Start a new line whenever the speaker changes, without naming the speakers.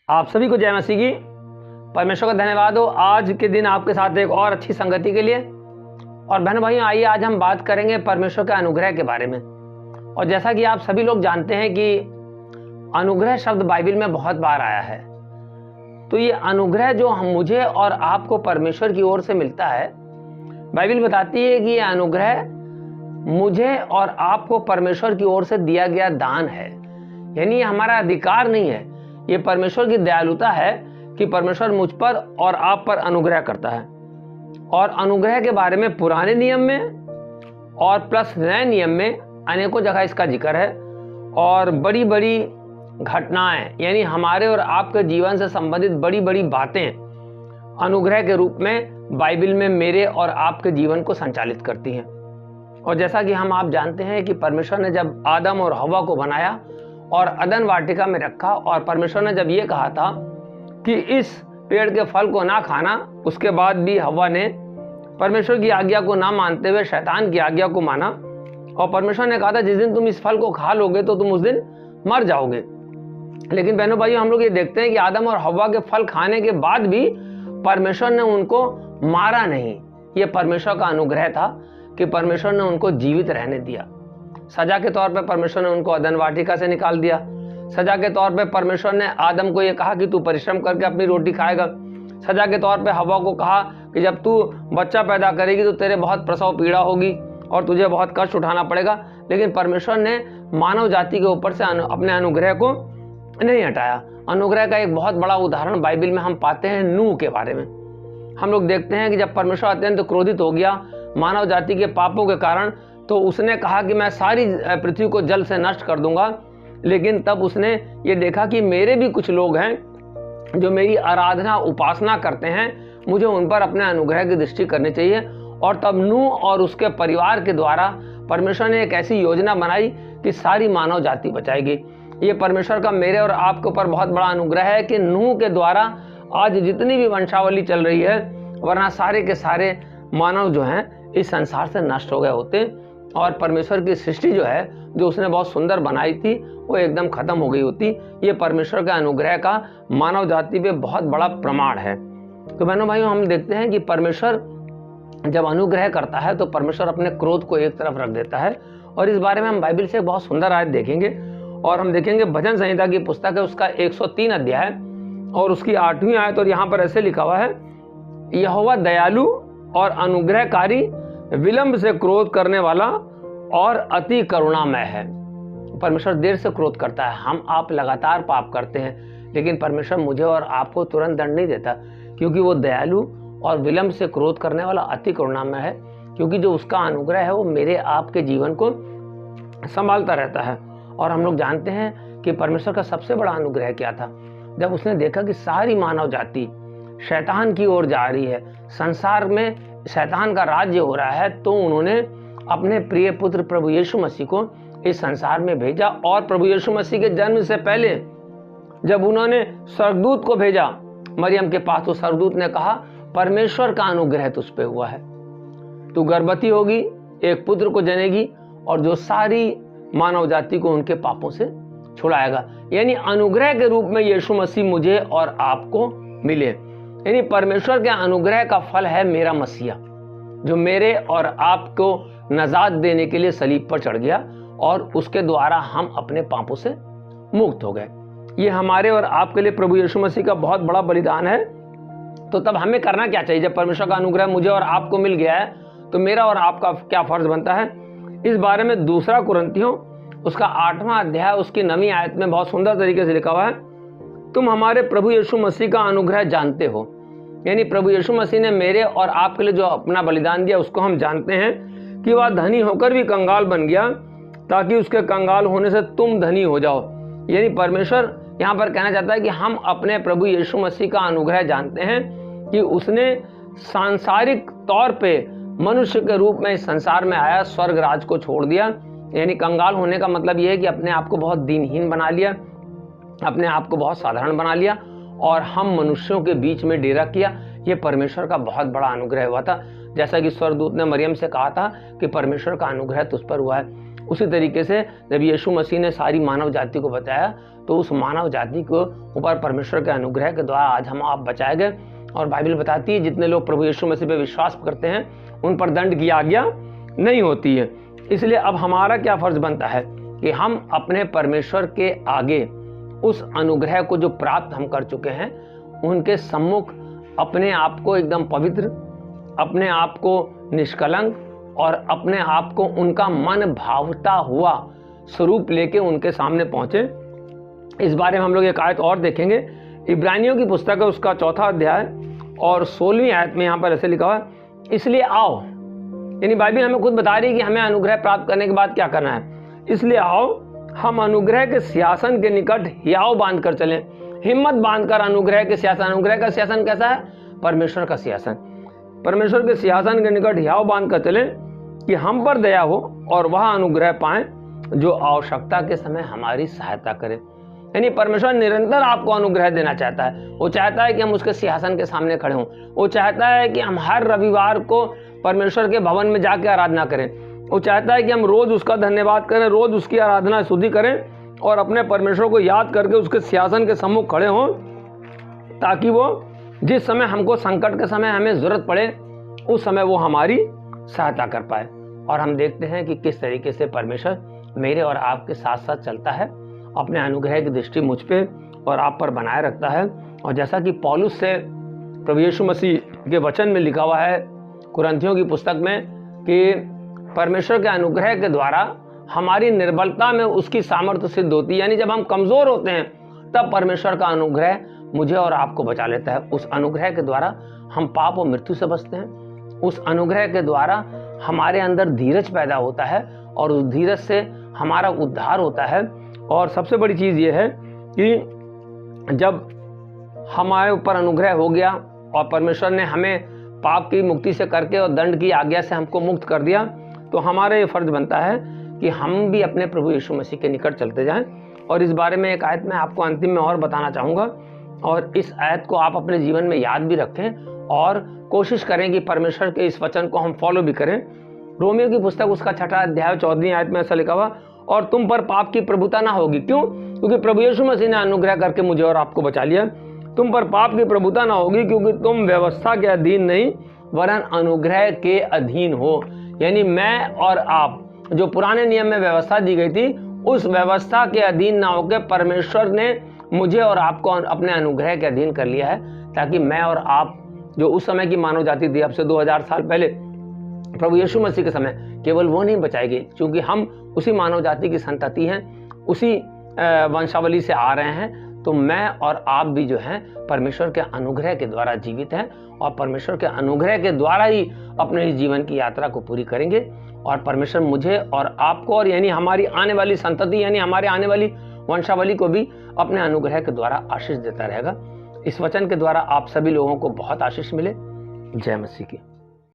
आप सभी को जय मसीह की। परमेश्वर का धन्यवाद हो आज के दिन आपके साथ एक और अच्छी संगति के लिए। और बहनों भाइयों, आइए आज हम बात करेंगे परमेश्वर के अनुग्रह के बारे में। और जैसा कि आप सभी लोग जानते हैं कि अनुग्रह शब्द बाइबल में बहुत बार आया है, तो ये अनुग्रह जो हम मुझे और आपको परमेश्वर की ओर से मिलता है, बाइबल बताती है कि ये अनुग्रह मुझे और आपको परमेश्वर की ओर से दिया गया दान है। यानी ये हमारा अधिकार नहीं है, ये परमेश्वर की दयालुता है कि परमेश्वर मुझ पर और आप पर अनुग्रह करता है। और अनुग्रह के बारे में पुराने नियम में और प्लस नए नियम में अनेकों जगह इसका जिक्र है। और बड़ी बड़ी घटनाएं, यानी हमारे और आपके जीवन से संबंधित बड़ी बड़ी बातें अनुग्रह के रूप में बाइबल में मेरे और आपके जीवन को संचालित करती हैं। और जैसा कि हम आप जानते हैं कि परमेश्वर ने जब आदम और हवा को बनाया और अदन वाटिका में रखा, और परमेश्वर ने जब ये कहा था कि इस पेड़ के फल को ना खाना, उसके बाद भी हवा ने परमेश्वर की आज्ञा को ना मानते हुए शैतान की आज्ञा को माना। और परमेश्वर ने कहा था जिस दिन तुम इस फल को खा लोगे तो तुम उस दिन मर जाओगे। लेकिन बहनों भाइयों, हम लोग ये देखते हैं कि आदम और हवा के फल खाने के बाद भी परमेश्वर ने उनको मारा नहीं। ये परमेश्वर का अनुग्रह था कि परमेश्वर ने उनको जीवित रहने दिया। सजा के तौर पर परमेश्वर ने उनको अदन वाटिका से निकाल दिया। सजा के तौर पे परमेश्वर ने आदम को ये कहा कि तू परिश्रम करके अपनी रोटी खाएगा। सजा के तौर पे हवा को कहा कि जब तू बच्चा पैदा करेगी तो तेरे बहुत प्रसव पीड़ा होगी और तुझे बहुत कष्ट उठाना पड़ेगा। लेकिन परमेश्वर ने मानव जाति के ऊपर से अपने अनुग्रह को नहीं हटाया। अनुग्रह का एक बहुत बड़ा उदाहरण बाइबल में हम पाते हैं नूह के बारे में। हम लोग देखते हैं कि जब परमेश्वर अत्यंत क्रोधित हो गया मानव जाति के पापों के कारण, तो उसने कहा कि मैं सारी पृथ्वी को जल से नष्ट कर दूंगा। लेकिन तब उसने ये देखा कि मेरे भी कुछ लोग हैं जो मेरी आराधना उपासना करते हैं, मुझे उन पर अपने अनुग्रह की दृष्टि करनी चाहिए। और तब नूह और उसके परिवार के द्वारा परमेश्वर ने एक ऐसी योजना बनाई कि सारी मानव जाति बचाएगी। ये परमेश्वर का मेरे और आपके ऊपर बहुत बड़ा अनुग्रह है कि नूह के द्वारा आज जितनी भी वंशावली चल रही है, वरना सारे के सारे मानव जो हैं इस संसार से नष्ट हो गए होते और परमेश्वर की सृष्टि जो है, जो उसने बहुत सुंदर बनाई थी, वो एकदम खत्म हो गई होती। ये परमेश्वर के अनुग्रह का मानव जाति पे बहुत बड़ा प्रमाण है। तो बहनों भाइयों, हम देखते हैं कि परमेश्वर जब अनुग्रह करता है तो परमेश्वर अपने क्रोध को एक तरफ रख देता है। और इस बारे में हम बाइबल से बहुत सुंदर आयत देखेंगे। और हम देखेंगे भजन संहिता की पुस्तक है, उसका 103 अध्याय और उसकी 8वीं आयत। और यहाँ पर ऐसे लिखा हुआ है, यहोवा दयालु और अनुग्रहकारी, विलंब से क्रोध करने वाला और अति करुणामय है। परमेश्वर देर से क्रोध करता है। हम आप लगातार पाप करते हैं, लेकिन परमेश्वर मुझे और आपको तुरंत दंड नहीं देता, क्योंकि वो दयालु और विलंब से क्रोध करने वाला अति करुणामय है। क्योंकि जो उसका अनुग्रह है वो मेरे आपके जीवन को संभालता रहता है। और हम लोग जानते हैं कि परमेश्वर का सबसे बड़ा अनुग्रह क्या था। जब उसने देखा कि सारी मानव जाति शैतान की ओर जा रही है, संसार में शैतान का राज्य हो रहा है, तो उन्होंने अपने प्रिय पुत्र प्रभु यीशु मसीह को इस संसार में भेजा। और प्रभु यीशु मसीह के जन्म से पहले जब उन्होंने स्वर्गदूत को भेजा मरियम के पास, तो स्वर्गदूत ने कहा परमेश्वर का अनुग्रह तुझ पे हुआ है, तू गर्भवती होगी, एक पुत्र को जनेगी और जो सारी मानव जाति को उनके पापों से छुड़ाएगा। यानी अनुग्रह के रूप में यीशु मसीह मुझे और आपको मिले। यानी परमेश्वर के अनुग्रह का फल है मेरा मसीहा, जो मेरे और आपको नजात देने के लिए सलीब पर चढ़ गया और उसके द्वारा हम अपने पापों से मुक्त हो गए। ये हमारे और आपके लिए प्रभु यीशु मसीह का बहुत बड़ा बलिदान है। तो तब हमें करना क्या चाहिए? जब परमेश्वर का अनुग्रह मुझे और आपको मिल गया है, तो मेरा और आपका क्या फर्ज बनता है? इस बारे में 2 कुरिन्थियों उसका 8वां अध्याय उसकी 9वीं आयत में बहुत सुंदर तरीके से लिखा हुआ है, तुम हमारे प्रभु यीशु मसीह का अनुग्रह जानते हो। यानी प्रभु यीशु मसीह ने मेरे और आपके लिए जो अपना बलिदान दिया, उसको हम जानते हैं कि वह धनी होकर भी कंगाल बन गया, ताकि उसके कंगाल होने से तुम धनी हो जाओ। यानी परमेश्वर यहाँ पर कहना चाहता है कि हम अपने प्रभु यीशु मसीह का अनुग्रह जानते हैं कि उसने सांसारिक तौर पे मनुष्य के रूप में इस संसार में आया, स्वर्ग राज को छोड़ दिया। यानी कंगाल होने का मतलब यह है कि अपने आप को बहुत दीनहीन बना लिया, अपने आप को बहुत साधारण बना लिया और हम मनुष्यों के बीच में डेरा किया। ये परमेश्वर का बहुत बड़ा अनुग्रह हुआ था। जैसा कि स्वर्गदूत ने मरियम से कहा था कि परमेश्वर का अनुग्रह तुझ पर हुआ है। उसी तरीके से जब यीशु मसीह ने सारी मानव जाति को बचाया तो उस मानव जाति को ऊपर परमेश्वर के अनुग्रह के द्वारा आज हम आप बचाए गए। और बाइबल बताती है जितने लोग प्रभु यीशु मसीह पे विश्वास करते हैं उन पर दंड की आज्ञा नहीं होती है। इसलिए अब हमारा क्या फर्ज बनता है कि हम अपने परमेश्वर के आगे उस अनुग्रह को जो प्राप्त हम कर चुके हैं उनके सम्मुख अपने आप को एकदम पवित्र, अपने आप को निष्कलंक और अपने आप को उनका मन भावता हुआ स्वरूप लेके उनके सामने पहुंचे। इस बारे में हम लोग एक आयत और देखेंगे। इब्रानियों की पुस्तक है उसका 4 अध्याय और 16वीं आयत में यहाँ पर ऐसे लिखा हुआ है, इसलिए आओ, यानी बाइबल हमें खुद बता रही है कि हमें अनुग्रह प्राप्त करने के बाद क्या करना है। इसलिए आओ हम अनुग्रह के सिंहासन के निकट हियाव बांध कर चलें, हिम्मत बांधकर अनुग्रह के सिंहासन। अनुग्रह का सिंहासन कैसा है? परमेश्वर का सिंहासन। परमेश्वर के सिंहासन के निकट हियाव बांध कर चलें कि हम पर दया हो और वह अनुग्रह पाएं जो आवश्यकता के समय हमारी सहायता करे। यानी परमेश्वर निरंतर आपको अनुग्रह देना चाहता है। वो चाहता है कि हम उसके सिंहासन के सामने खड़े हों। वो चाहता है कि हम हर रविवार को परमेश्वर के भवन में जाके आराधना करें। वो चाहता है कि हम रोज उसका धन्यवाद करें, रोज उसकी आराधना स्तुति करें और अपने परमेश्वर को याद करके उसके सिंहासन के सम्मुख खड़े हों, ताकि वो जिस समय हमको संकट के समय हमें जरूरत पड़े उस समय वो हमारी सहायता कर पाए। और हम देखते हैं कि किस तरीके से परमेश्वर मेरे और आपके साथ साथ चलता है, अपने अनुग्रह की दृष्टि मुझ पे और आप पर बनाए रखता है। और जैसा कि पौलुस से प्रभु यीशु मसीह के वचन में लिखा हुआ है कुरिन्थियों की पुस्तक में कि परमेश्वर के अनुग्रह के द्वारा हमारी निर्बलता में उसकी सामर्थ्य सिद्ध होती है। यानी जब हम कमजोर होते हैं तब परमेश्वर का अनुग्रह मुझे और आपको बचा लेता है। उस अनुग्रह के द्वारा हम पाप और मृत्यु से बचते हैं। उस अनुग्रह के द्वारा हमारे अंदर धीरज पैदा होता है और उस धीरज से हमारा उद्धार होता है। और सबसे बड़ी चीज़ ये है कि जब हमारे ऊपर अनुग्रह हो गया और परमेश्वर ने हमें पाप की मुक्ति से करके और दंड की आज्ञा से हमको मुक्त कर दिया, तो हमारा ये फर्ज बनता है कि हम भी अपने प्रभु यीशु मसीह के निकट चलते जाएं। और इस बारे में एक आयत मैं आपको अंतिम में और बताना चाहूँगा और इस आयत को आप अपने जीवन में याद भी रखें और कोशिश करें कि परमेश्वर के इस वचन को हम फॉलो भी करें। रोमियो की पुस्तक उसका 6 अध्याय 14वीं आयत में ऐसा लिखा हुआ, और तुम पर पाप की प्रभुता ना होगी। क्यों? क्योंकि प्रभु यीशु मसीह ने अनुग्रह करके मुझे और आपको बचा लिया। तुम पर पाप की प्रभुता ना होगी क्योंकि तुम व्यवस्था के अधीन नहीं वरन अनुग्रह के अधीन हो। यानी मैं और आप, जो पुराने नियम में व्यवस्था दी गई थी, उस व्यवस्था के अधीन ना होकर परमेश्वर ने मुझे और आपको अपने अनुग्रह के अधीन कर लिया है, ताकि मैं और आप जो उस समय की मानव जाति थी, अब से 2000 साल पहले प्रभु यीशु मसीह के समय, केवल वो नहीं बचाएगी क्योंकि हम उसी मानव जाति की संतति हैं, उसी वंशावली से आ रहे हैं। तो मैं और आप भी जो हैं परमेश्वर के अनुग्रह के द्वारा जीवित हैं और परमेश्वर के अनुग्रह के द्वारा ही अपने इस जीवन की यात्रा को पूरी करेंगे। और परमेश्वर मुझे और आपको और यानी हमारी आने वाली संतति यानी हमारे आने वाली वंशावली को भी अपने अनुग्रह के द्वारा आशीष देता रहेगा। इस वचन के द्वारा आप सभी लोगों को बहुत आशीष मिले। जय मसीह की।